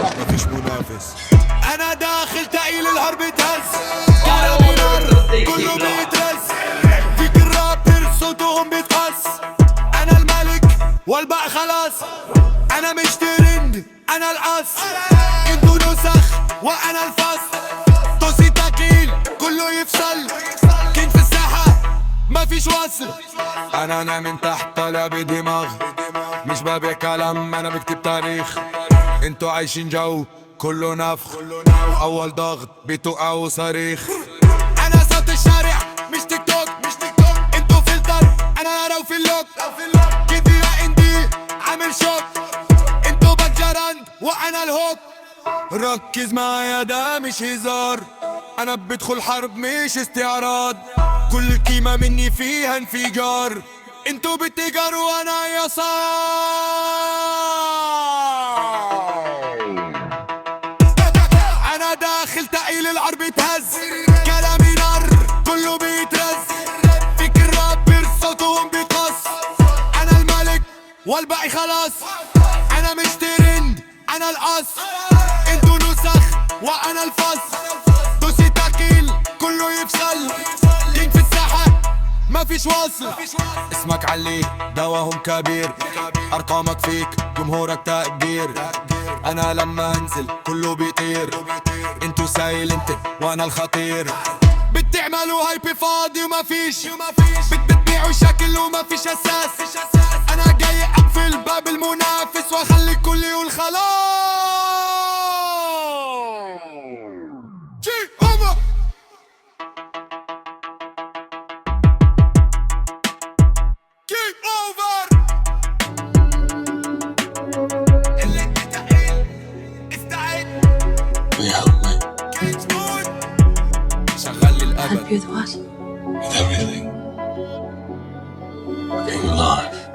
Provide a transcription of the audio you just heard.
مفيش منافس. انا داخل تقيل الهرب تهز، كلامي نار كله بيترز، فيك الرابر صوتهم بيتقص. انا الملك والباقي خلاص، انا مش ترند انا القص. انتو نسخ وانا الفصل، توسي تقيل كله يفصل. كين في الساحة مفيش وصل. انا من تحت طالع بدماغ، مش ببيع كلام انا بكتب تاريخ. انتو عايشين جو كله نفخ، اول ضغط بتوقعوا صريخ. انا صوت الشارع مش تيك توك، انتو فلتر انا لو في اللوك. كيفي يا اندي عامل شوك، انتو بجرند وانا الهوك. ركز معايا ده مش هزار، انا بدخل حرب مش استعراض. كل كلمة مني فيها انفجار، انتو بتجار وانا يسار. انا داخل تقيل العرب تهز، كلامي نار كله بيترز، فيك الرابر صوتهم بيقص. انا الملك والباقي خلاص، انا مش ترند انا القص. انتو نسخ وانا الفصل، دوسي تقيل كله يفصل. كينج في الساحة مفيش وصل. اسمك علي دواهم كبير، ارقامك فيك جمهورك تقدير. انا لما انزل كله بيطير، انتو سايلنت وانا الخطير. بتعملوا هايبي فاضي ومفيش، بتبيعوا شكل ومفيش اساس. انا جاي اقفل باب المنافس واخلي الكل يقول خلاص. شغل الأبد Happy with what? with everything. Being alive.